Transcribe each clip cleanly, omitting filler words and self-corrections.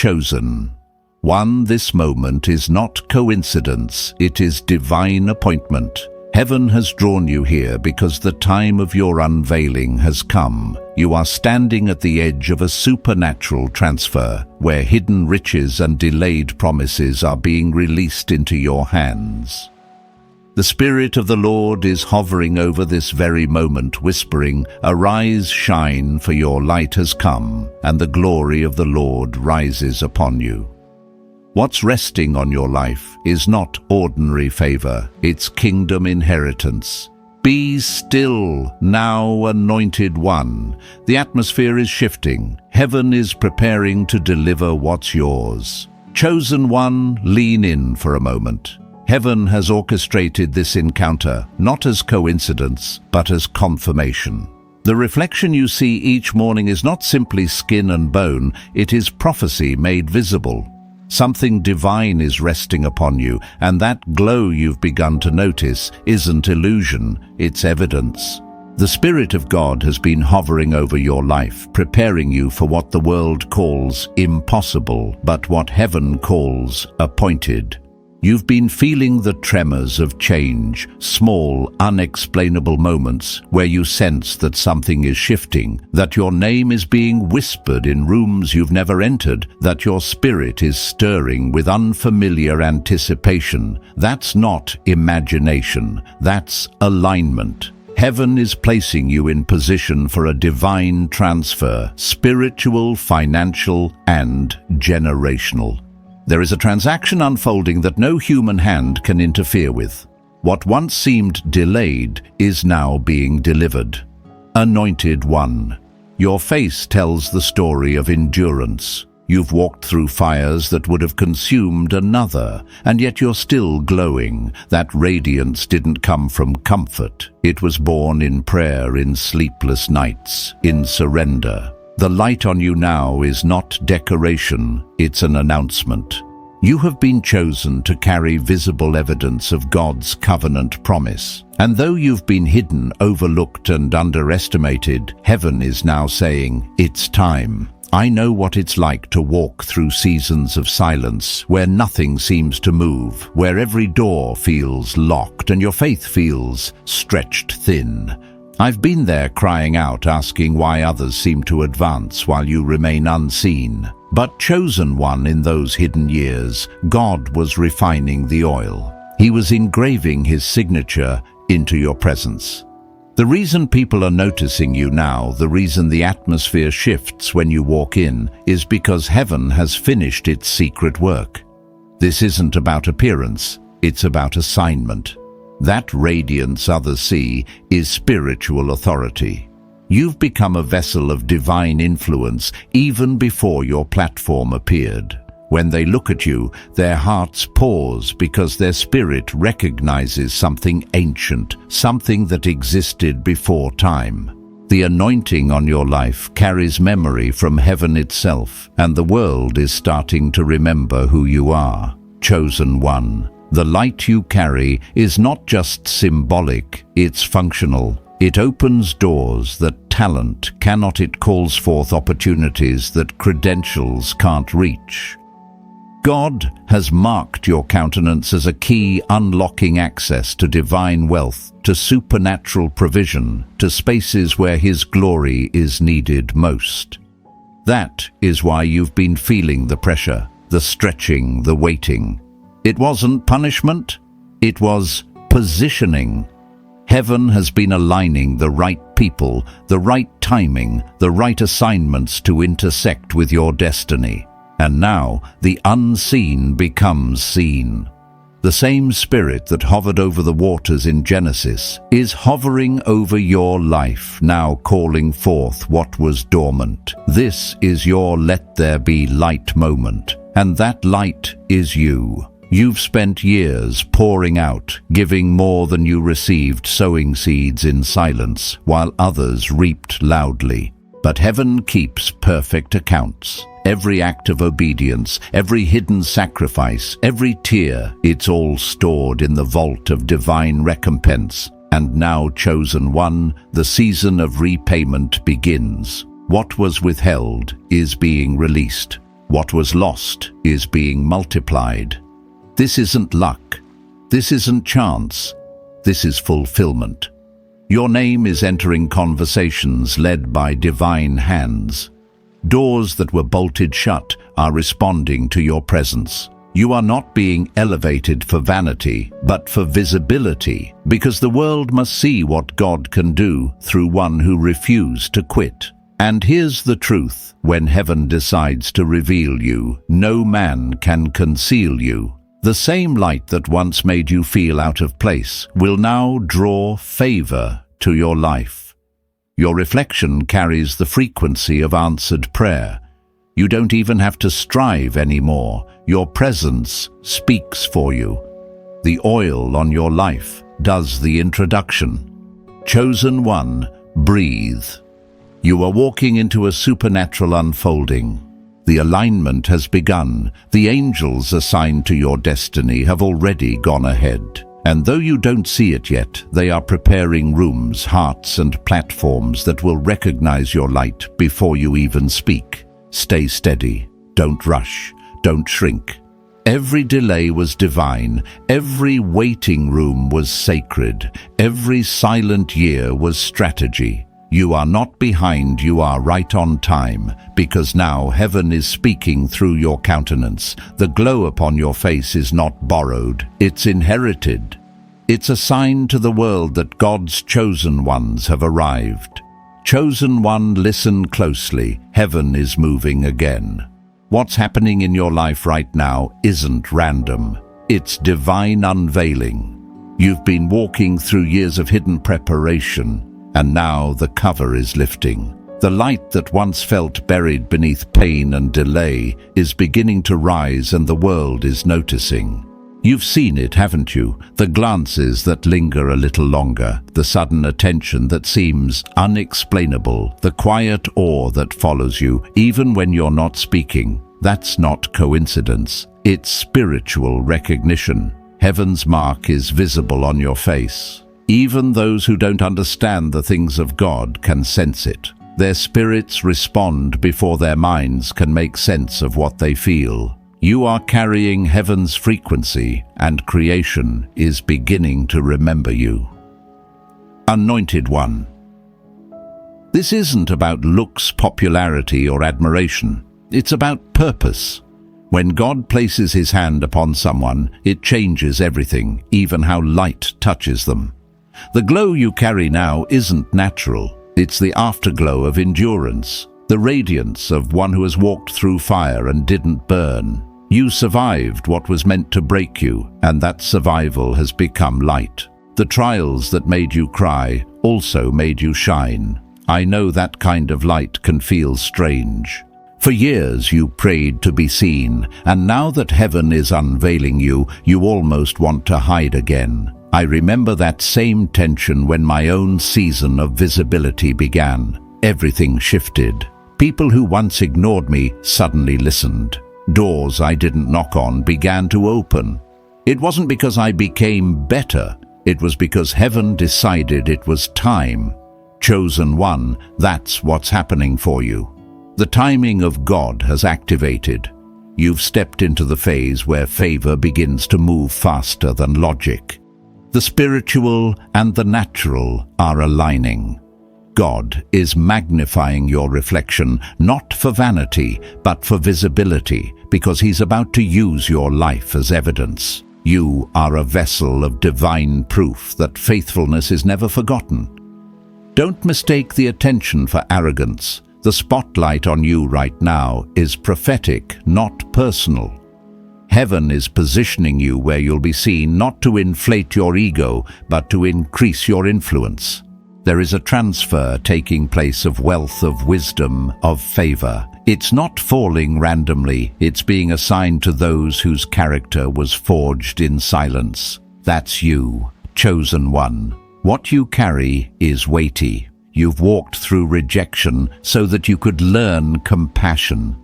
chosen one. This moment is not coincidence, it is divine appointment. Heaven has drawn you here because the time of your unveiling has come. You are standing at the edge of a supernatural transfer, where hidden riches and delayed promises are being released into your hands. The Spirit of the Lord is hovering over this very moment, whispering, "Arise, shine, for your light has come, and the glory of the Lord rises upon you." What's resting on your life is not ordinary favor, it's kingdom inheritance. Be still now, Anointed One. The atmosphere is shifting. Heaven is preparing to deliver what's yours. Chosen One, lean in for a moment. Heaven has orchestrated this encounter, not as coincidence, but as confirmation. The reflection you see each morning is not simply skin and bone, it is prophecy made visible. Something divine is resting upon you, and that glow you've begun to notice isn't illusion, it's evidence. The Spirit of God has been hovering over your life, preparing you for what the world calls impossible, but what heaven calls appointed. You've been feeling the tremors of change, small, unexplainable moments where you sense that something is shifting, that your name is being whispered in rooms you've never entered, that your spirit is stirring with unfamiliar anticipation. That's not imagination, that's alignment. Heaven is placing you in position for a divine transfer, spiritual, financial, and generational. There is a transaction unfolding that no human hand can interfere with. What once seemed delayed is now being delivered. Anointed One, your face tells the story of endurance. You've walked through fires that would have consumed another, and yet you're still glowing. That radiance didn't come from comfort. It was born in prayer, in sleepless nights, in surrender. The light on you now is not decoration, it's an announcement. You have been chosen to carry visible evidence of God's covenant promise. And though you've been hidden, overlooked, and underestimated, heaven is now saying, "It's time." I know what it's like to walk through seasons of silence, where nothing seems to move, where every door feels locked and your faith feels stretched thin. I've been there crying out, asking why others seem to advance while you remain unseen. But chosen one, in those hidden years, God was refining the oil. He was engraving his signature into your presence. The reason people are noticing you now, the reason the atmosphere shifts when you walk in, is because heaven has finished its secret work. This isn't about appearance, it's about assignment. That radiance others see is spiritual authority. You've become a vessel of divine influence even before your platform appeared. When they look at you, their hearts pause because their spirit recognizes something ancient, something that existed before time. The anointing on your life carries memory from heaven itself, and the world is starting to remember who you are. Chosen One. The light you carry is not just symbolic, it's functional. It opens doors that talent cannot. It calls forth opportunities that credentials can't reach. God has marked your countenance as a key unlocking access to divine wealth, to supernatural provision, to spaces where His glory is needed most. That is why you've been feeling the pressure, the stretching, the waiting. It wasn't punishment, it was positioning. Heaven has been aligning the right people, the right timing, the right assignments to intersect with your destiny. And now the unseen becomes seen. The same Spirit that hovered over the waters in Genesis is hovering over your life, now calling forth what was dormant. This is your let there be light moment, and that light is you. You've spent years pouring out, giving more than you received, sowing seeds in silence, while others reaped loudly. But heaven keeps perfect accounts. Every act of obedience, every hidden sacrifice, every tear, it's all stored in the vault of divine recompense. And now, chosen one, the season of repayment begins. What was withheld is being released. What was lost is being multiplied. This isn't luck. This isn't chance. This is fulfillment. Your name is entering conversations led by divine hands. Doors that were bolted shut are responding to your presence. You are not being elevated for vanity, but for visibility, because the world must see what God can do through one who refused to quit. And here's the truth: when heaven decides to reveal you, no man can conceal you. The same light that once made you feel out of place will now draw favor to your life. Your reflection carries the frequency of answered prayer. You don't even have to strive anymore. Your presence speaks for you. The oil on your life does the introduction. Chosen one, breathe. You are walking into a supernatural unfolding. The alignment has begun. The angels assigned to your destiny have already gone ahead. And though you don't see it yet, they are preparing rooms, hearts, and platforms that will recognize your light before you even speak. Stay steady. Don't rush. Don't shrink. Every delay was divine. Every waiting room was sacred. Every silent year was strategy. You are not behind, you are right on time, because now heaven is speaking through your countenance. The glow upon your face is not borrowed, it's inherited. It's a sign to the world that God's chosen ones have arrived. Chosen one, listen closely. Heaven is moving again. What's happening in your life right now isn't random. It's divine unveiling. You've been walking through years of hidden preparation, and now the cover is lifting. The light that once felt buried beneath pain and delay is beginning to rise, and the world is noticing. You've seen it, haven't you? The glances that linger a little longer, the sudden attention that seems unexplainable, the quiet awe that follows you even when you're not speaking. That's not coincidence. It's spiritual recognition. Heaven's mark is visible on your face. Even those who don't understand the things of God can sense it. Their spirits respond before their minds can make sense of what they feel. You are carrying heaven's frequency, and creation is beginning to remember you. Anointed One. This isn't about looks, popularity, or admiration. It's about purpose. When God places his hand upon someone, it changes everything, even how light touches them. The glow you carry now isn't natural. It's the afterglow of endurance, the radiance of one who has walked through fire and didn't burn. You survived what was meant to break you, and that survival has become light. The trials that made you cry also made you shine. I know that kind of light can feel strange. For years you prayed to be seen, and now that heaven is unveiling you, you almost want to hide again. I remember that same tension when my own season of visibility began. Everything shifted. People who once ignored me suddenly listened. Doors I didn't knock on began to open. It wasn't because I became better. It was because heaven decided it was time. Chosen one, that's what's happening for you. The timing of God has activated. You've stepped into the phase where favor begins to move faster than logic. The spiritual and the natural are aligning. God is magnifying your reflection, not for vanity, but for visibility, because he's about to use your life as evidence. You are a vessel of divine proof that faithfulness is never forgotten. Don't mistake the attention for arrogance. The spotlight on you right now is prophetic, not personal. Heaven is positioning you where you'll be seen not to inflate your ego, but to increase your influence. There is a transfer taking place of wealth, of wisdom, of favor. It's not falling randomly, it's being assigned to those whose character was forged in silence. That's you, chosen one. What you carry is weighty. You've walked through rejection so that you could learn compassion.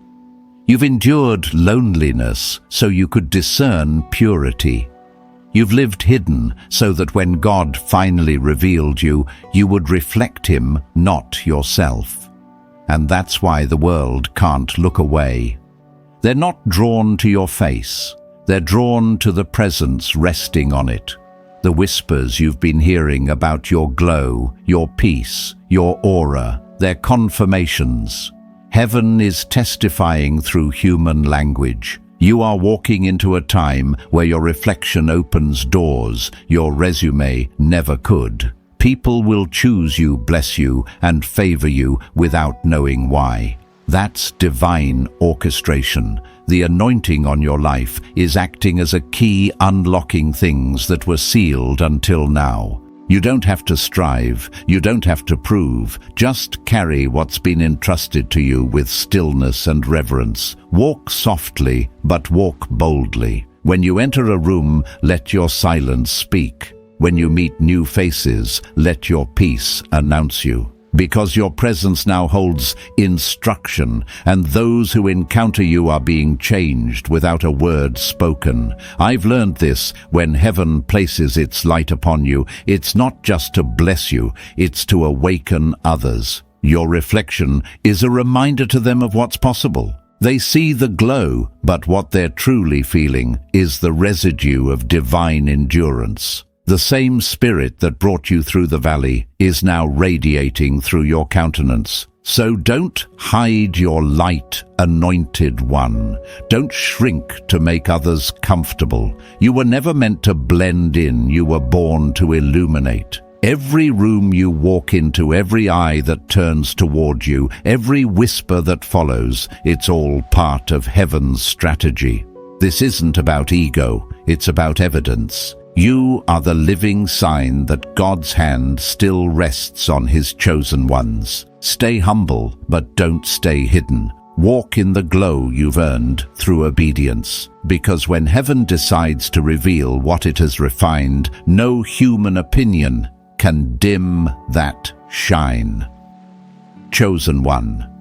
You've endured loneliness so you could discern purity. You've lived hidden so that when God finally revealed you, you would reflect him, not yourself. And that's why the world can't look away. They're not drawn to your face. They're drawn to the presence resting on it. The whispers you've been hearing about your glow, your peace, your aura, they're confirmations. Heaven is testifying through human language. You are walking into a time where your reflection opens doors your resume never could. People will choose you, bless you, and favor you without knowing why. That's divine orchestration. The anointing on your life is acting as a key unlocking things that were sealed until now. You don't have to strive, you don't have to prove, just carry what's been entrusted to you with stillness and reverence. Walk softly, but walk boldly. When you enter a room, let your silence speak. When you meet new faces, let your peace announce you. Because your presence now holds instruction, and those who encounter you are being changed without a word spoken. I've learned this: when heaven places its light upon you, it's not just to bless you, it's to awaken others. Your reflection is a reminder to them of what's possible. They see the glow, but what they're truly feeling is the residue of divine endurance. The same spirit that brought you through the valley is now radiating through your countenance. So don't hide your light, Anointed One. Don't shrink to make others comfortable. You were never meant to blend in, you were born to illuminate. Every room you walk into, every eye that turns toward you, every whisper that follows, it's all part of heaven's strategy. This isn't about ego, it's about evidence. You are the living sign that God's hand still rests on His chosen ones. Stay humble, but don't stay hidden. Walk in the glow you've earned through obedience. Because when heaven decides to reveal what it has refined, no human opinion can dim that shine. Chosen one.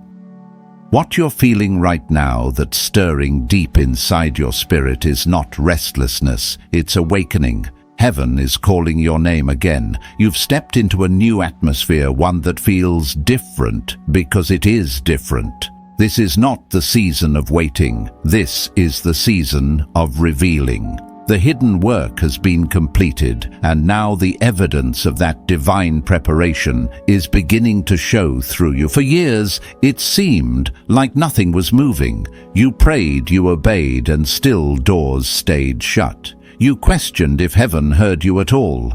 What you're feeling right now that's stirring deep inside your spirit is not restlessness, it's awakening. Heaven is calling your name again. You've stepped into a new atmosphere, one that feels different because it is different. This is not the season of waiting. This is the season of revealing. The hidden work has been completed, and now the evidence of that divine preparation is beginning to show through you. For years, it seemed like nothing was moving. You prayed, you obeyed, and still doors stayed shut. You questioned if heaven heard you at all.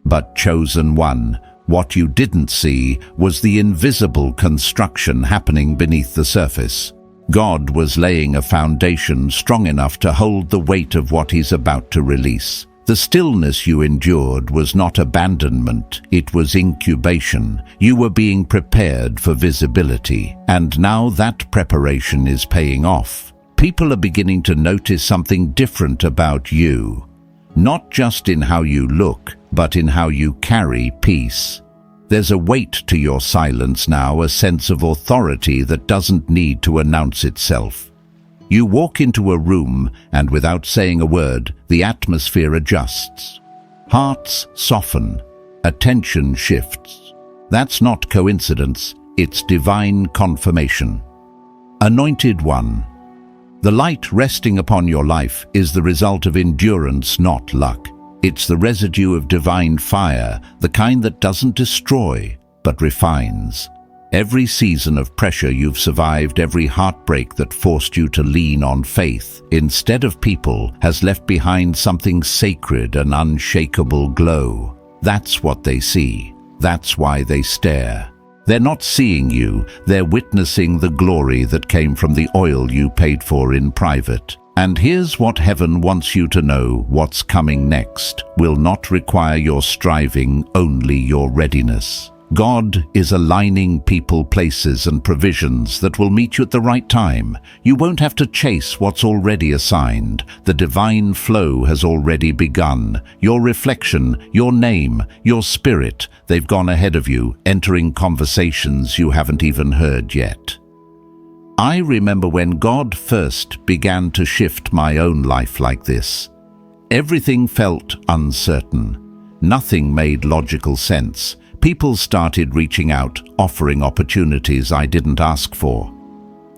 But chosen one, what you didn't see was the invisible construction happening beneath the surface. God was laying a foundation strong enough to hold the weight of what He's about to release. The stillness you endured was not abandonment, it was incubation. You were being prepared for visibility, and now that preparation is paying off. People are beginning to notice something different about you, not just in how you look, but in how you carry peace. There's a weight to your silence now, a sense of authority that doesn't need to announce itself. You walk into a room, and without saying a word, the atmosphere adjusts. Hearts soften, attention shifts. That's not coincidence, it's divine confirmation. Anointed One. The light resting upon your life is the result of endurance, not luck. It's the residue of divine fire, the kind that doesn't destroy, but refines. Every season of pressure you've survived, every heartbreak that forced you to lean on faith instead of people, has left behind something sacred, an unshakable glow. That's what they see. That's why they stare. They're not seeing you, they're witnessing the glory that came from the oil you paid for in private. And here's what heaven wants you to know: what's coming next will not require your striving, only your readiness. God is aligning people, places, and provisions that will meet you at the right time. You won't have to chase what's already assigned. The divine flow has already begun. Your reflection, your name, your spirit, they've gone ahead of you, entering conversations you haven't even heard yet. I remember when God first began to shift my own life like this. Everything felt uncertain. Nothing made logical sense. People started reaching out, offering opportunities I didn't ask for.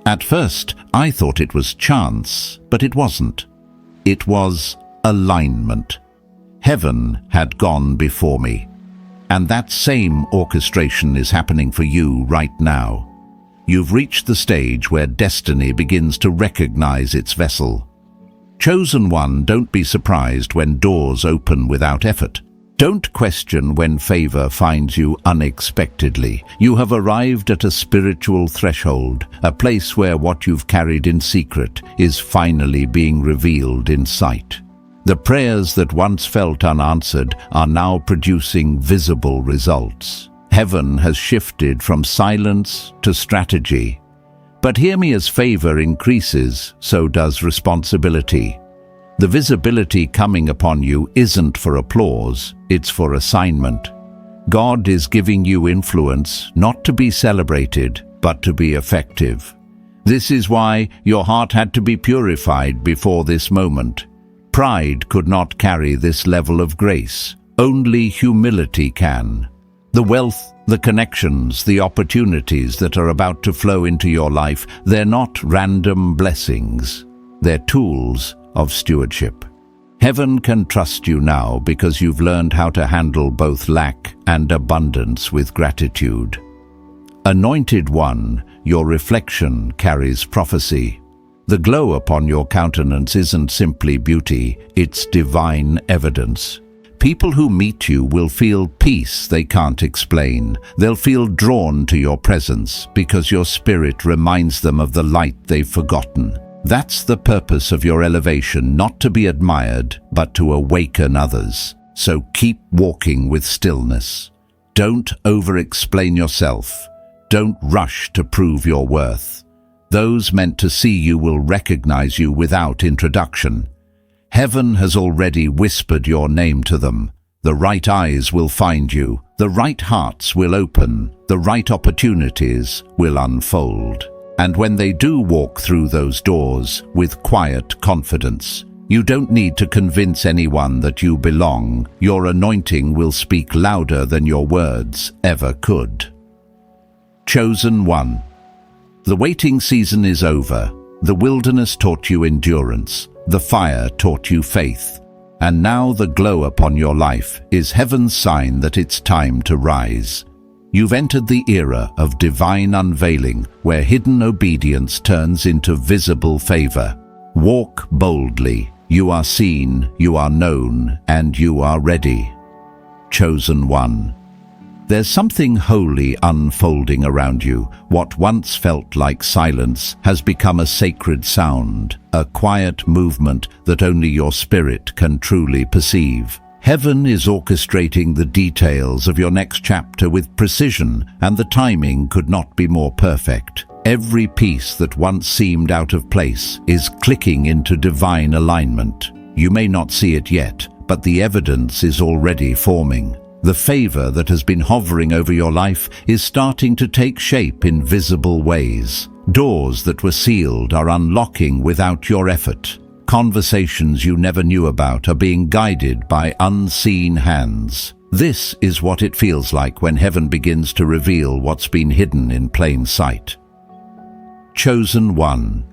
At first, I thought it was chance, but it wasn't. It was alignment. Heaven had gone before me. And that same orchestration is happening for you right now. You've reached the stage where destiny begins to recognize its vessel. Chosen one, don't be surprised when doors open without effort. Don't question when favor finds you unexpectedly. You have arrived at a spiritual threshold, a place where what you've carried in secret is finally being revealed in sight. The prayers that once felt unanswered are now producing visible results. Heaven has shifted from silence to strategy. But hear me, as favor increases, so does responsibility. The visibility coming upon you isn't for applause, it's for assignment. God is giving you influence, not to be celebrated, but to be effective. This is why your heart had to be purified before this moment. Pride could not carry this level of grace. Only humility can. The wealth, the connections, the opportunities that are about to flow into your life, they're not random blessings. They're tools of stewardship. Heaven can trust you now because you've learned how to handle both lack and abundance with gratitude. Anointed One, your reflection carries prophecy. The glow upon your countenance isn't simply beauty, it's divine evidence. People who meet you will feel peace they can't explain. They'll feel drawn to your presence because your spirit reminds them of the light they've forgotten. That's the purpose of your elevation, not to be admired, but to awaken others. So keep walking with stillness. Don't over-explain yourself. Don't rush to prove your worth. Those meant to see you will recognize you without introduction. Heaven has already whispered your name to them. The right eyes will find you. The right hearts will open. The right opportunities will unfold. And when they do walk through those doors with quiet confidence, you don't need to convince anyone that you belong. Your anointing will speak louder than your words ever could. Chosen One. The waiting season is over. The wilderness taught you endurance. The fire taught you faith. And now the glow upon your life is heaven's sign that it's time to rise. You've entered the era of divine unveiling, where hidden obedience turns into visible favor. Walk boldly. You are seen, you are known, and you are ready. Chosen One. There's something holy unfolding around you. What once felt like silence has become a sacred sound, a quiet movement that only your spirit can truly perceive. Heaven is orchestrating the details of your next chapter with precision, and the timing could not be more perfect. Every piece that once seemed out of place is clicking into divine alignment. You may not see it yet, but the evidence is already forming. The favor that has been hovering over your life is starting to take shape in visible ways. Doors that were sealed are unlocking without your effort. Conversations you never knew about are being guided by unseen hands. This is what it feels like when heaven begins to reveal what's been hidden in plain sight. Chosen One.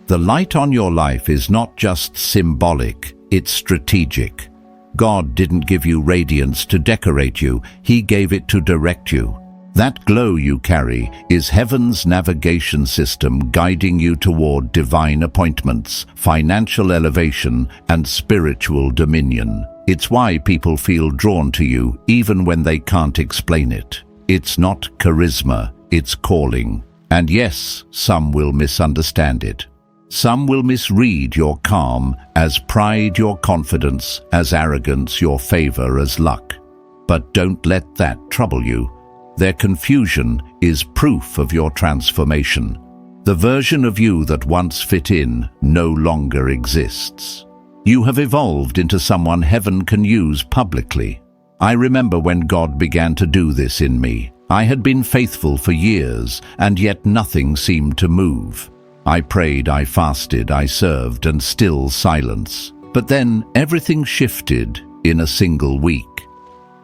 The light on your life is not just symbolic, it's strategic. God didn't give you radiance to decorate you, He gave it to direct you. That glow you carry is heaven's navigation system guiding you toward divine appointments, financial elevation, and spiritual dominion. It's why people feel drawn to you even when they can't explain it. It's not charisma, it's calling. And yes, some will misunderstand it. Some will misread your calm as pride, your confidence as arrogance, your favor as luck. But don't let that trouble you. Their confusion is proof of your transformation. The version of you that once fit in no longer exists. You have evolved into someone heaven can use publicly. I remember when God began to do this in me. I had been faithful for years, and yet nothing seemed to move. I prayed, I fasted, I served, and still silence. But then everything shifted in a single week.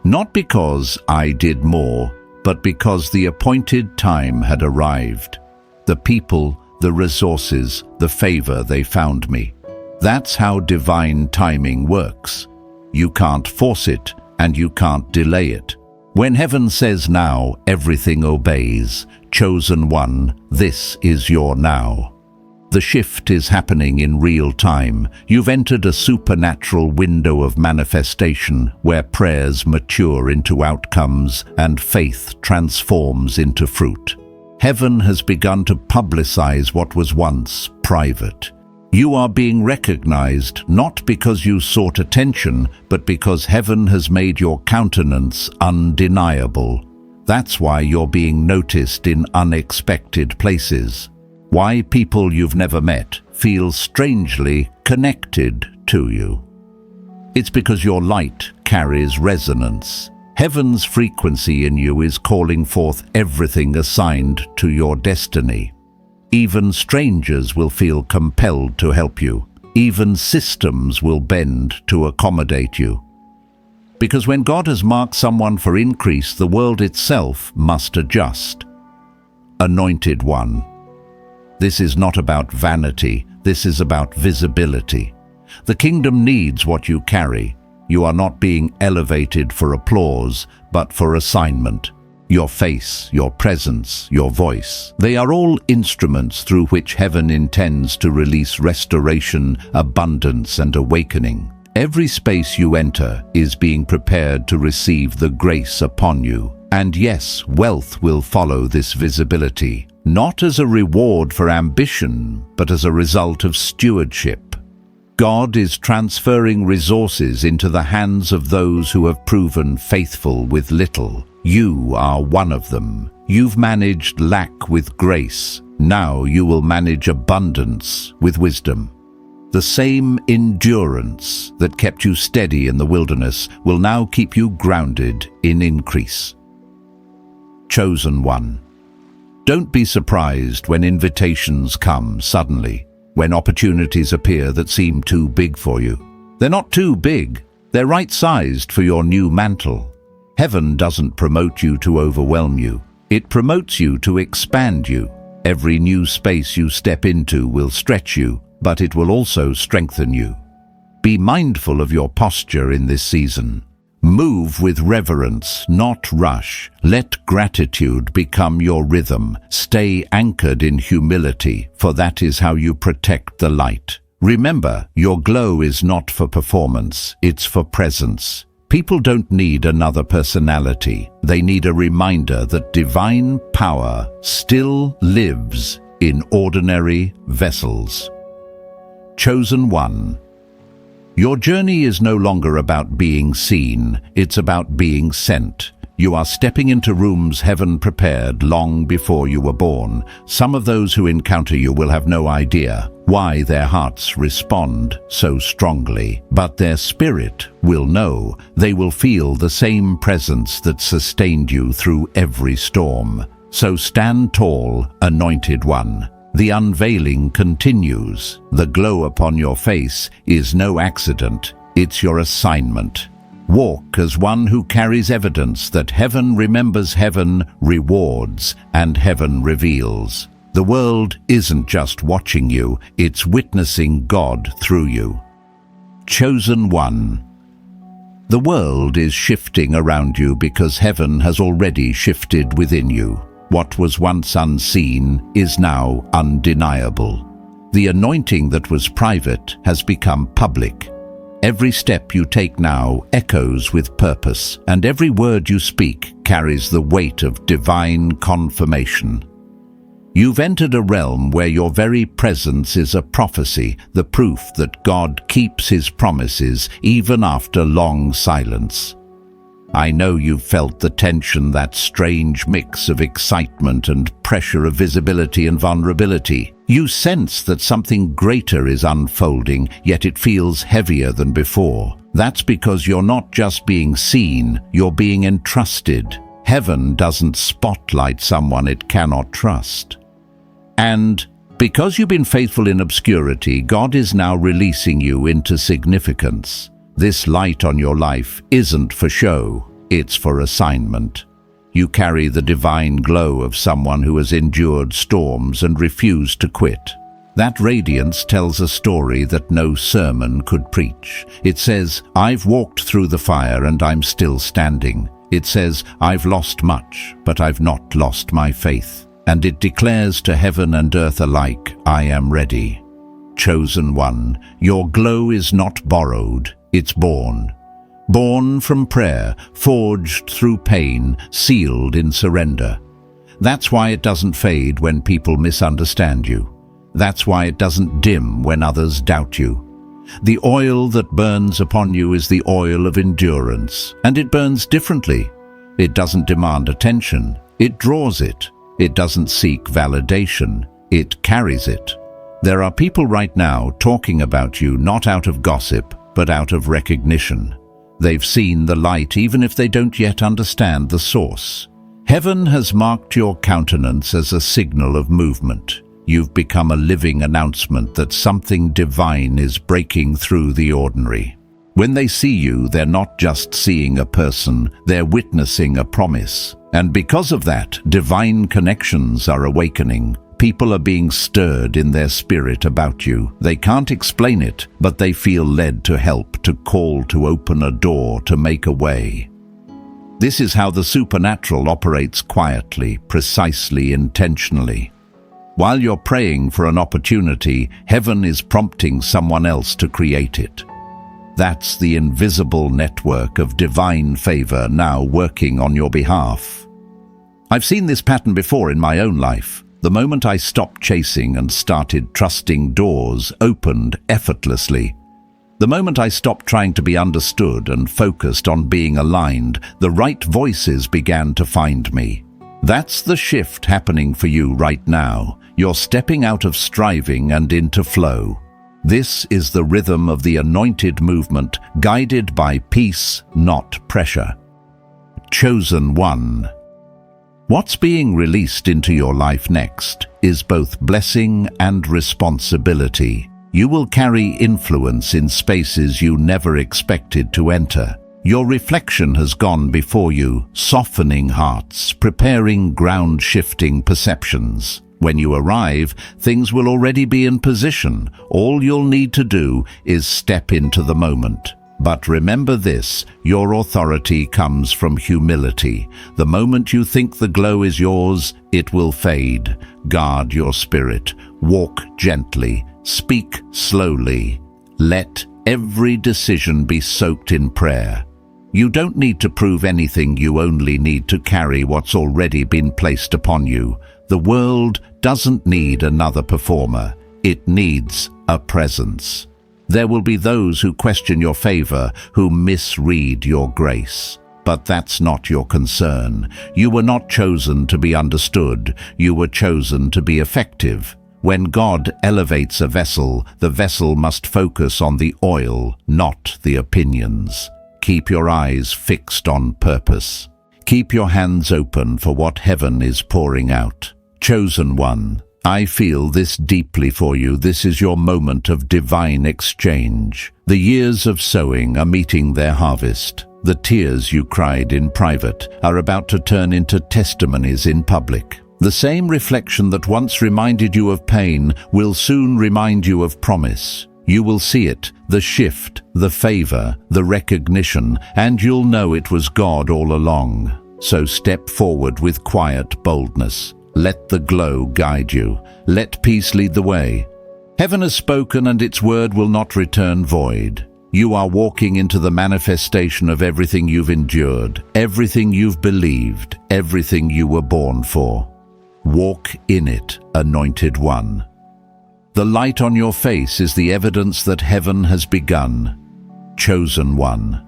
Not because I did more, but because the appointed time had arrived. The people, the resources, the favor they found me. That's how divine timing works. You can't force it, and you can't delay it. When heaven says now, everything obeys. Chosen one, this is your now. The shift is happening in real time. You've entered a supernatural window of manifestation where prayers mature into outcomes and faith transforms into fruit. Heaven has begun to publicize what was once private. You are being recognized not because you sought attention, but because heaven has made your countenance undeniable. That's why you're being noticed in unexpected places. Why people you've never met feel strangely connected to you. It's because your light carries resonance. Heaven's frequency in you is calling forth everything assigned to your destiny. Even strangers will feel compelled to help you. Even systems will bend to accommodate you. Because when God has marked someone for increase, the world itself must adjust. Anointed One. This is not about vanity, this is about visibility. The kingdom needs what you carry. You are not being elevated for applause, but for assignment. Your face, your presence, your voice, they are all instruments through which heaven intends to release restoration, abundance, and awakening. Every space you enter is being prepared to receive the grace upon you. And yes, wealth will follow this visibility, not as a reward for ambition, but as a result of stewardship. God is transferring resources into the hands of those who have proven faithful with little. You are one of them. You've managed lack with grace. Now you will manage abundance with wisdom. The same endurance that kept you steady in the wilderness will now keep you grounded in increase. Chosen One. Don't be surprised when invitations come suddenly, when opportunities appear that seem too big for you. They're not too big, they're right-sized for your new mantle. Heaven doesn't promote you to overwhelm you. It promotes you to expand you. Every new space you step into will stretch you, but it will also strengthen you. Be mindful of your posture in this season. Move with reverence, not rush. Let gratitude become your rhythm. Stay anchored in humility, for that is how you protect the light. Remember, your glow is not for performance, it's for presence. People don't need another personality. They need a reminder that divine power still lives in ordinary vessels. Chosen One. Your journey is no longer about being seen, it's about being sent. You are stepping into rooms heaven prepared long before you were born. Some of those who encounter you will have no idea why their hearts respond so strongly, but their spirit will know. They will feel the same presence that sustained you through every storm. So stand tall, Anointed One. The unveiling continues. The glow upon your face is no accident, it's your assignment. Walk as one who carries evidence that heaven remembers, heaven rewards, and heaven reveals. The world isn't just watching you, it's witnessing God through you. Chosen One. The world is shifting around you because heaven has already shifted within you. What was once unseen is now undeniable. The anointing that was private has become public. Every step you take now echoes with purpose, and every word you speak carries the weight of divine confirmation. You've entered a realm where your very presence is a prophecy, the proof that God keeps His promises even after long silence. I know you've felt the tension, that strange mix of excitement and pressure of visibility and vulnerability. You sense that something greater is unfolding, yet it feels heavier than before. That's because you're not just being seen, you're being entrusted. Heaven doesn't spotlight someone it cannot trust. And because you've been faithful in obscurity, God is now releasing you into significance. This light on your life isn't for show, it's for assignment. You carry the divine glow of someone who has endured storms and refused to quit. That radiance tells a story that no sermon could preach. It says, "I've walked through the fire and I'm still standing." It says, "I've lost much, but I've not lost my faith." And it declares to heaven and earth alike, "I am ready." Chosen one, your glow is not borrowed, it's born. Born from prayer, forged through pain, sealed in surrender. That's why it doesn't fade when people misunderstand you. That's why it doesn't dim when others doubt you. The oil that burns upon you is the oil of endurance, and it burns differently. It doesn't demand attention, it draws it. It doesn't seek validation, it carries it. There are people right now talking about you not out of gossip, but out of recognition. They've seen the light even if they don't yet understand the source. Heaven has marked your countenance as a signal of movement. You've become a living announcement that something divine is breaking through the ordinary. When they see you, they're not just seeing a person, they're witnessing a promise. And because of that, divine connections are awakening. People are being stirred in their spirit about you. They can't explain it, but they feel led to help, to call, to open a door, to make a way. This is how the supernatural operates quietly, precisely, intentionally. While you're praying for an opportunity, heaven is prompting someone else to create it. That's the invisible network of divine favor now working on your behalf. I've seen this pattern before in my own life. The moment I stopped chasing and started trusting, doors opened effortlessly. The moment I stopped trying to be understood and focused on being aligned, the right voices began to find me. That's the shift happening for you right now. You're stepping out of striving and into flow. This is the rhythm of the anointed movement, guided by peace, not pressure. Chosen one. What's being released into your life next is both blessing and responsibility. You will carry influence in spaces you never expected to enter. Your reflection has gone before you, softening hearts, preparing ground-shifting perceptions. When you arrive, things will already be in position. All you'll need to do is step into the moment. But remember this, your authority comes from humility. The moment you think the glow is yours, it will fade. Guard your spirit. Walk gently. Speak slowly. Let every decision be soaked in prayer. You don't need to prove anything, you only need to carry what's already been placed upon you. The world doesn't need another performer. It needs a presence. There will be those who question your favor, who misread your grace. But that's not your concern. You were not chosen to be understood. You were chosen to be effective. When God elevates a vessel, the vessel must focus on the oil, not the opinions. Keep your eyes fixed on purpose. Keep your hands open for what heaven is pouring out. Chosen one, I feel this deeply for you. This is your moment of divine exchange. The years of sowing are meeting their harvest. The tears you cried in private are about to turn into testimonies in public. The same reflection that once reminded you of pain will soon remind you of promise. You will see it, the shift, the favor, the recognition, and you'll know it was God all along. So step forward with quiet boldness. Let the glow guide you. Let peace lead the way. Heaven has spoken, and its word will not return void. You are walking into the manifestation of everything you've endured, everything you've believed, everything you were born for. Walk in it, Anointed One. The light on your face is the evidence that heaven has begun. Chosen One.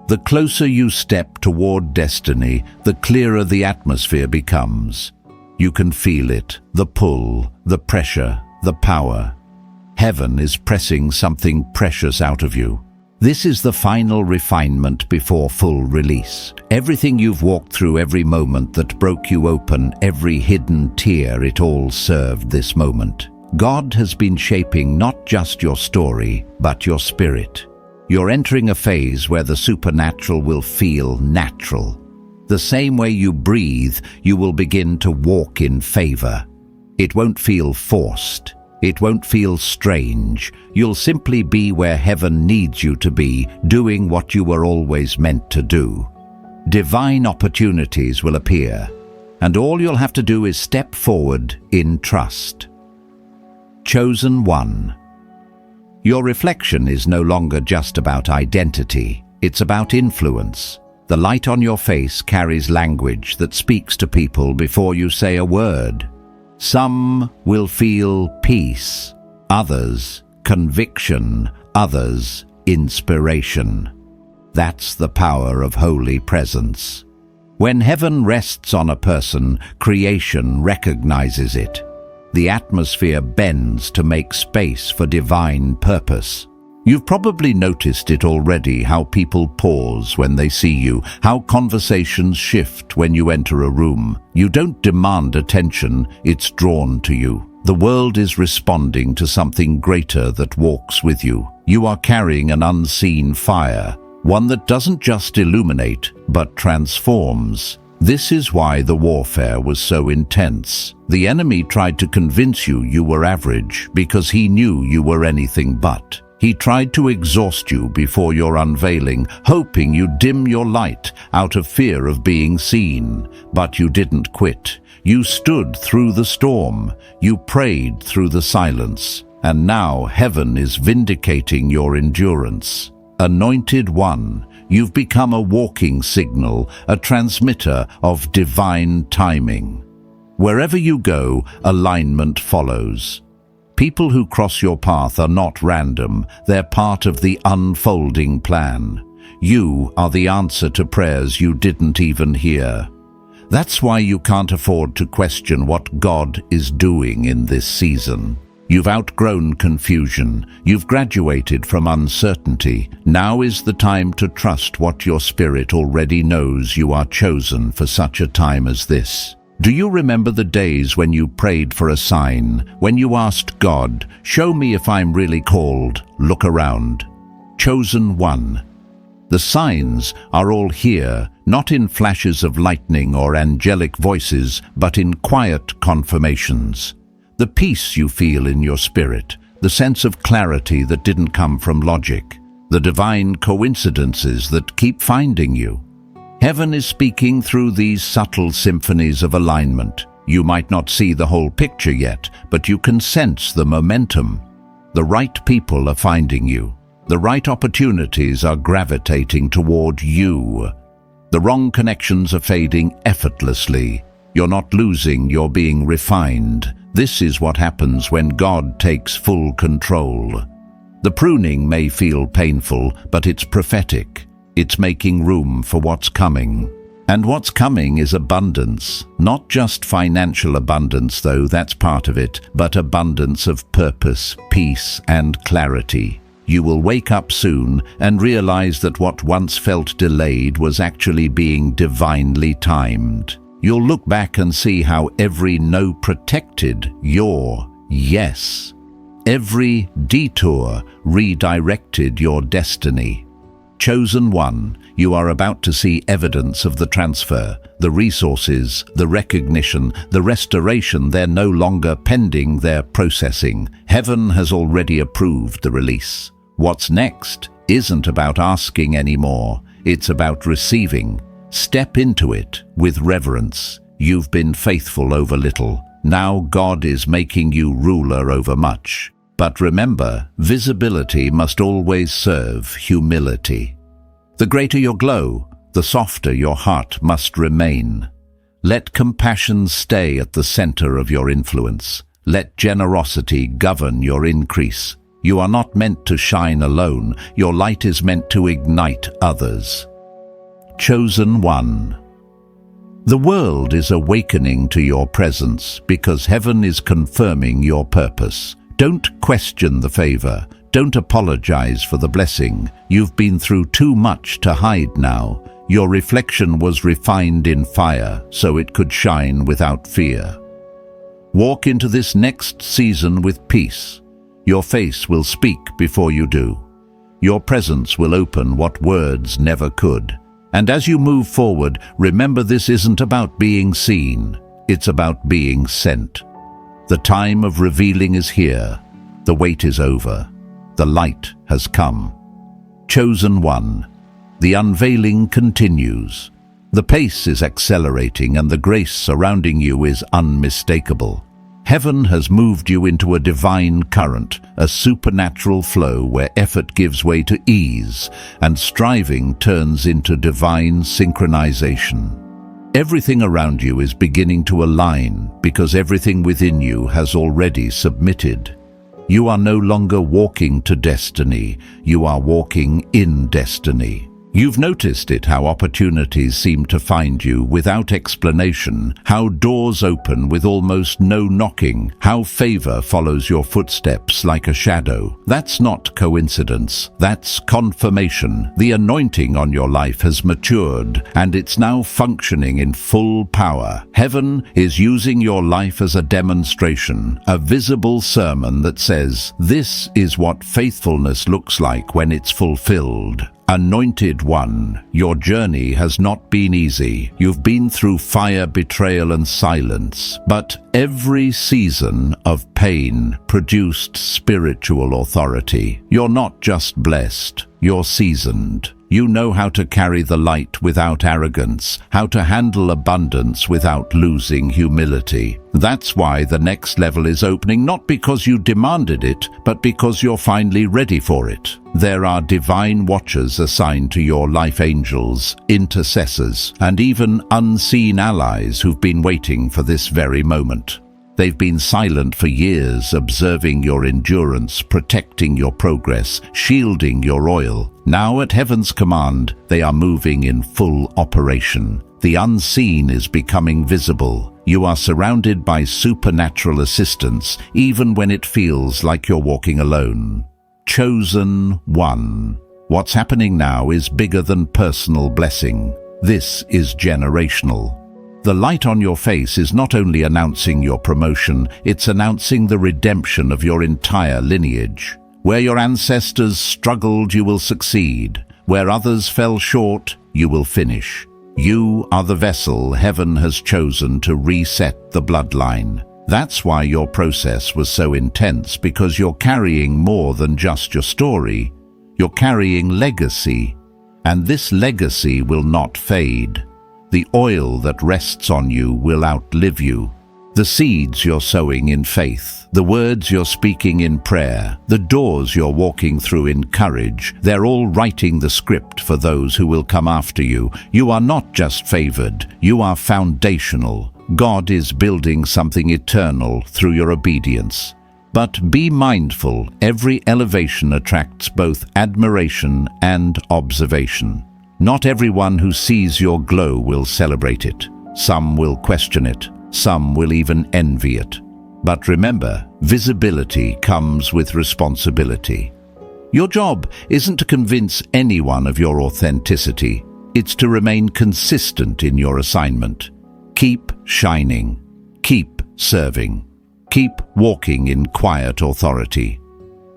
The closer you step toward destiny, the clearer the atmosphere becomes. You can feel it, the pull, the pressure, the power. Heaven is pressing something precious out of you. This is the final refinement before full release. Everything you've walked through, every moment that broke you open, every hidden tear, it all served this moment. God has been shaping not just your story, but your spirit. You're entering a phase where the supernatural will feel natural. The same way you breathe, you will begin to walk in favor. It won't feel forced. It won't feel strange. You'll simply be where heaven needs you to be, doing what you were always meant to do. Divine opportunities will appear, and all you'll have to do is step forward in trust. Chosen One. Your reflection is no longer just about identity. It's about influence. The light on your face carries language that speaks to people before you say a word. Some will feel peace, others conviction, others inspiration. That's the power of holy presence. When heaven rests on a person, creation recognizes it. The atmosphere bends to make space for divine purpose. You've probably noticed it already, how people pause when they see you, how conversations shift when you enter a room. You don't demand attention, it's drawn to you. The world is responding to something greater that walks with you. You are carrying an unseen fire, one that doesn't just illuminate, but transforms. This is why the warfare was so intense. The enemy tried to convince you were average because he knew you were anything but. He tried to exhaust you before your unveiling, hoping you'd dim your light out of fear of being seen. But you didn't quit. You stood through the storm. You prayed through the silence. And now heaven is vindicating your endurance. Anointed One, you've become a walking signal, a transmitter of divine timing. Wherever you go, alignment follows. People who cross your path are not random, they're part of the unfolding plan. You are the answer to prayers you didn't even hear. That's why you can't afford to question what God is doing in this season. You've outgrown confusion. You've graduated from uncertainty. Now is the time to trust what your spirit already knows. You are chosen for such a time as this. Do you remember the days when you prayed for a sign, when you asked God, "Show me if I'm really called"? Look around. Chosen One. The signs are all here, not in flashes of lightning or angelic voices, but in quiet confirmations. The peace you feel in your spirit, the sense of clarity that didn't come from logic, the divine coincidences that keep finding you. Heaven is speaking through these subtle symphonies of alignment. You might not see the whole picture yet, but you can sense the momentum. The right people are finding you. The right opportunities are gravitating toward you. The wrong connections are fading effortlessly. You're not losing, you're being refined. This is what happens when God takes full control. The pruning may feel painful, but it's prophetic. It's making room for what's coming. And what's coming is abundance. Not just financial abundance, though, that's part of it, but abundance of purpose, peace, and clarity. You will wake up soon and realize that what once felt delayed was actually being divinely timed. You'll look back and see how every no protected your yes. Every detour redirected your destiny. Chosen One, you are about to see evidence of the transfer, the resources, the recognition, the restoration. They're no longer pending, they're processing. Heaven has already approved the release. What's next isn't about asking anymore, it's about receiving. Step into it with reverence. You've been faithful over little. Now God is making you ruler over much. But remember, visibility must always serve humility. The greater your glow, the softer your heart must remain. Let compassion stay at the center of your influence. Let generosity govern your increase. You are not meant to shine alone. Your light is meant to ignite others. Chosen One. The world is awakening to your presence because heaven is confirming your purpose. Don't question the favor. Don't apologize for the blessing. You've been through too much to hide now. Your reflection was refined in fire so it could shine without fear. Walk into this next season with peace. Your face will speak before you do. Your presence will open what words never could. And as you move forward, remember this isn't about being seen, it's about being sent. The time of revealing is here. The wait is over. The light has come. Chosen one. The unveiling continues. The pace is accelerating and the grace surrounding you is unmistakable. Heaven has moved you into a divine current, a supernatural flow where effort gives way to ease and striving turns into divine synchronization. Everything around you is beginning to align because everything within you has already submitted. You are no longer walking to destiny, you are walking in destiny. You've noticed it, how opportunities seem to find you without explanation, how doors open with almost no knocking, how favor follows your footsteps like a shadow. That's not coincidence, that's confirmation. The anointing on your life has matured and it's now functioning in full power. Heaven is using your life as a demonstration, a visible sermon that says, this is what faithfulness looks like when it's fulfilled. Anointed One, your journey has not been easy. You've been through fire, betrayal, and silence. But every season of pain produced spiritual authority. You're not just blessed, you're seasoned. You know how to carry the light without arrogance, how to handle abundance without losing humility. That's why the next level is opening, not because you demanded it, but because you're finally ready for it. There are divine watchers assigned to your life, angels, intercessors, and even unseen allies who've been waiting for this very moment. They've been silent for years, observing your endurance, protecting your progress, shielding your oil. Now at heaven's command, they are moving in full operation. The unseen is becoming visible. You are surrounded by supernatural assistance, even when it feels like you're walking alone. Chosen one. What's happening now is bigger than personal blessing. This is generational. The light on your face is not only announcing your promotion, it's announcing the redemption of your entire lineage. Where your ancestors struggled, you will succeed. Where others fell short, you will finish. You are the vessel heaven has chosen to reset the bloodline. That's why your process was so intense, because you're carrying more than just your story. You're carrying legacy, and this legacy will not fade. The oil that rests on you will outlive you. The seeds you're sowing in faith, the words you're speaking in prayer, the doors you're walking through in courage, they're all writing the script for those who will come after you. You are not just favored, you are foundational. God is building something eternal through your obedience. But be mindful, every elevation attracts both admiration and observation. Not everyone who sees your glow will celebrate it. Some will question it. Some will even envy it. But remember, visibility comes with responsibility. Your job isn't to convince anyone of your authenticity. It's to remain consistent in your assignment. Keep shining. Keep serving. Keep walking in quiet authority.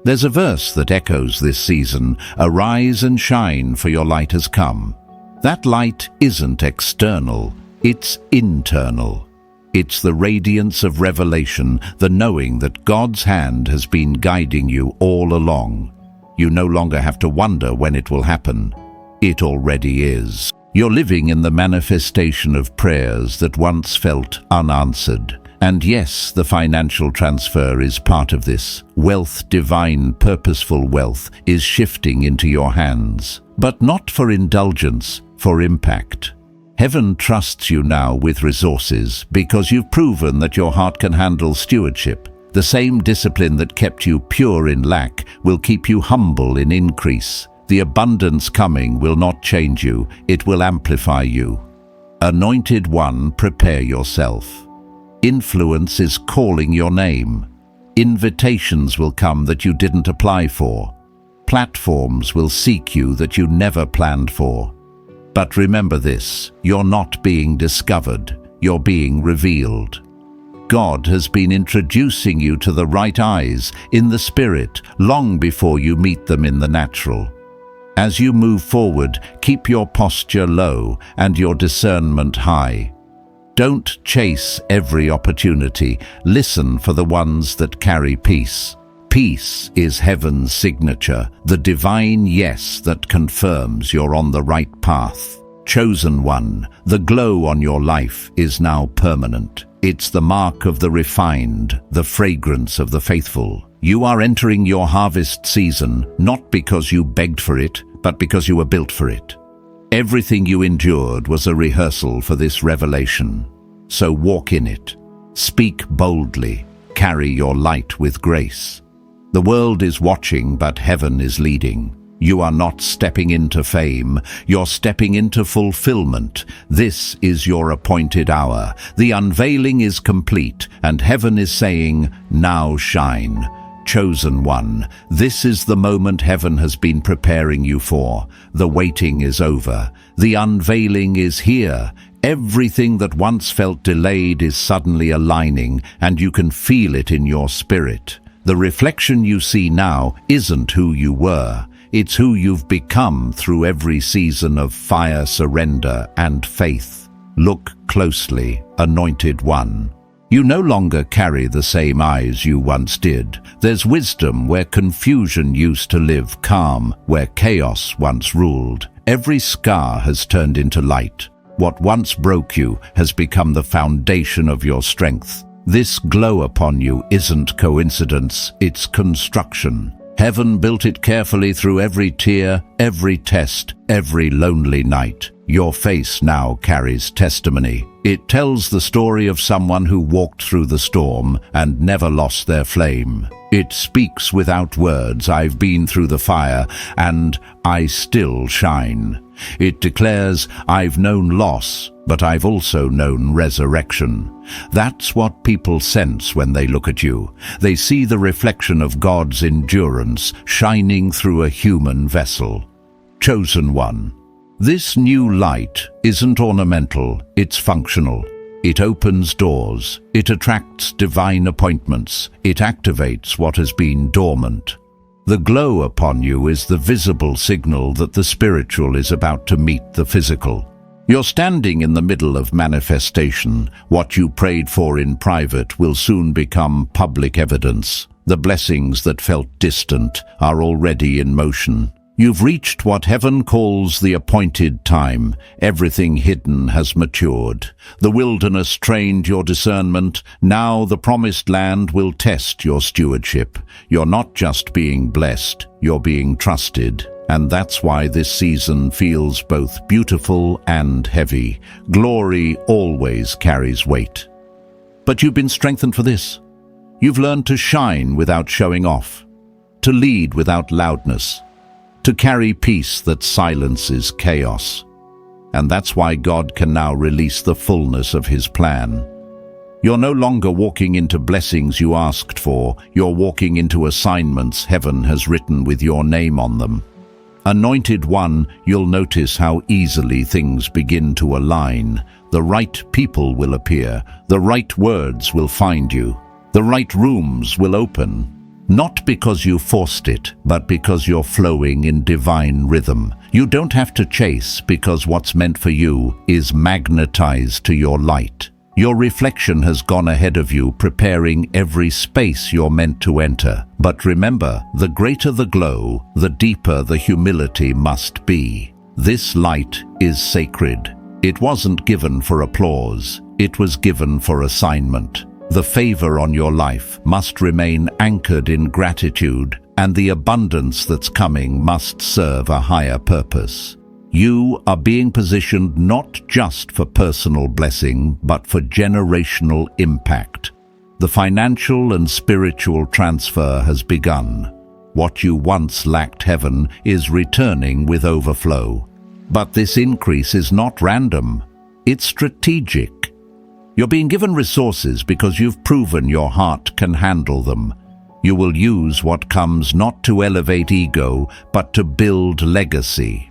There's a verse that echoes this season, "Arise and shine, for your light has come." That light isn't external, it's internal. It's the radiance of revelation, the knowing that God's hand has been guiding you all along. You no longer have to wonder when it will happen. It already is. You're living in the manifestation of prayers that once felt unanswered. And yes, the financial transfer is part of this. Wealth, divine, purposeful wealth, is shifting into your hands. But not for indulgence, for impact. Heaven trusts you now with resources because you've proven that your heart can handle stewardship. The same discipline that kept you pure in lack will keep you humble in increase. The abundance coming will not change you, it will amplify you. Anointed One, prepare yourself. Influence is calling your name. Invitations will come that you didn't apply for. Platforms will seek you that you never planned for. But remember this, you're not being discovered, you're being revealed. God has been introducing you to the right eyes in the spirit long before you meet them in the natural. As you move forward, keep your posture low and your discernment high. Don't chase every opportunity. Listen for the ones that carry peace. Peace is heaven's signature, the divine yes that confirms you're on the right path. Chosen one, the glow on your life is now permanent. It's the mark of the refined, the fragrance of the faithful. You are entering your harvest season, not because you begged for it, but because you were built for it. Everything you endured was a rehearsal for this revelation. So walk in it. Speak boldly. Carry your light with grace. The world is watching, but heaven is leading. You are not stepping into fame, you're stepping into fulfillment. This is your appointed hour. The unveiling is complete, and heaven is saying, now shine. Chosen one, this is the moment heaven has been preparing you for. The waiting is over. The unveiling is here. Everything that once felt delayed is suddenly aligning, and you can feel it in your spirit. The reflection you see now isn't who you were. It's who you've become through every season of fire, surrender, and faith. Look closely, Anointed One. You no longer carry the same eyes you once did. There's wisdom where confusion used to live, calm where chaos once ruled. Every scar has turned into light. What once broke you has become the foundation of your strength. This glow upon you isn't coincidence, it's construction. Heaven built it carefully through every tear, every test, every lonely night. Your face now carries testimony. It tells the story of someone who walked through the storm and never lost their flame. It speaks without words, I've been through the fire and I still shine. It declares, I've known loss, but I've also known resurrection. That's what people sense when they look at you. They see the reflection of God's endurance shining through a human vessel. Chosen one. This new light isn't ornamental, it's functional. It opens doors, it attracts divine appointments, it activates what has been dormant. The glow upon you is the visible signal that the spiritual is about to meet the physical. You're standing in the middle of manifestation. What you prayed for in private will soon become public evidence. The blessings that felt distant are already in motion. You've reached what heaven calls the appointed time. Everything hidden has matured. The wilderness trained your discernment. Now the promised land will test your stewardship. You're not just being blessed, you're being trusted. And that's why this season feels both beautiful and heavy. Glory always carries weight. But you've been strengthened for this. You've learned to shine without showing off, to lead without loudness, to carry peace that silences chaos. And that's why God can now release the fullness of His plan. You're no longer walking into blessings you asked for, you're walking into assignments heaven has written with your name on them. Anointed One, you'll notice how easily things begin to align. The right people will appear, the right words will find you, the right rooms will open. Not because you forced it, but because you're flowing in divine rhythm. You don't have to chase because what's meant for you is magnetized to your light. Your reflection has gone ahead of you, preparing every space you're meant to enter. But remember, the greater the glow, the deeper the humility must be. This light is sacred. It wasn't given for applause. It was given for assignment. The favor on your life must remain anchored in gratitude, and the abundance that's coming must serve a higher purpose. You are being positioned not just for personal blessing, but for generational impact. The financial and spiritual transfer has begun. What you once lacked, heaven is returning with overflow. But this increase is not random. It's strategic. You're being given resources because you've proven your heart can handle them. You will use what comes not to elevate ego, but to build legacy.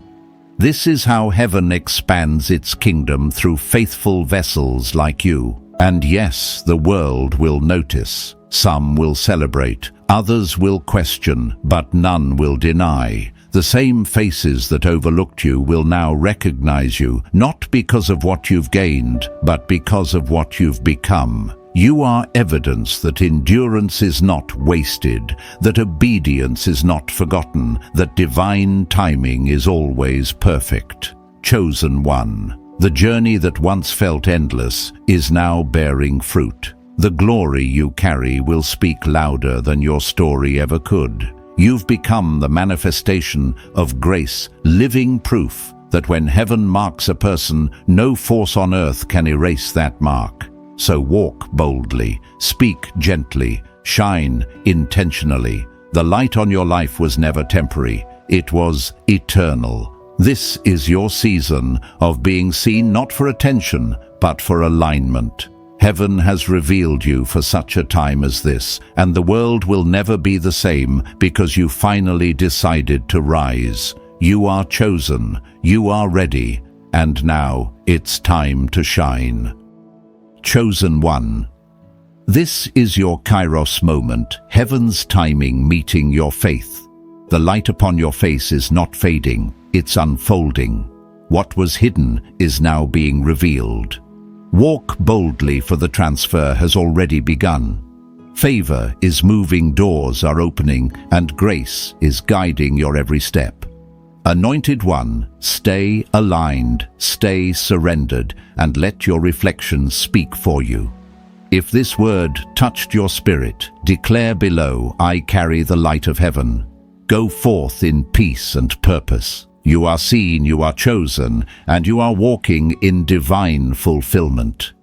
This is how heaven expands its kingdom through faithful vessels like you. And yes, the world will notice. Some will celebrate, others will question, but none will deny. The same faces that overlooked you will now recognize you, not because of what you've gained, but because of what you've become. You are evidence that endurance is not wasted, that obedience is not forgotten, that divine timing is always perfect. Chosen one. The journey that once felt endless is now bearing fruit. The glory you carry will speak louder than your story ever could. You've become the manifestation of grace, living proof that when heaven marks a person, no force on earth can erase that mark. So walk boldly, speak gently, shine intentionally. The light on your life was never temporary, it was eternal. This is your season of being seen not for attention, but for alignment. Heaven has revealed you for such a time as this, and the world will never be the same because you finally decided to rise. You are chosen, you are ready, and now it's time to shine. Chosen one. This is your Kairos moment, heaven's timing meeting your faith. The light upon your face is not fading, it's unfolding. What was hidden is now being revealed. Walk boldly, for the transfer has already begun. Favor is moving, doors are opening, and grace is guiding your every step. Anointed One, stay aligned, stay surrendered, and let your reflections speak for you. If this word touched your spirit, declare below, I carry the light of heaven. Go forth in peace and purpose. You are seen, you are chosen, and you are walking in divine fulfillment.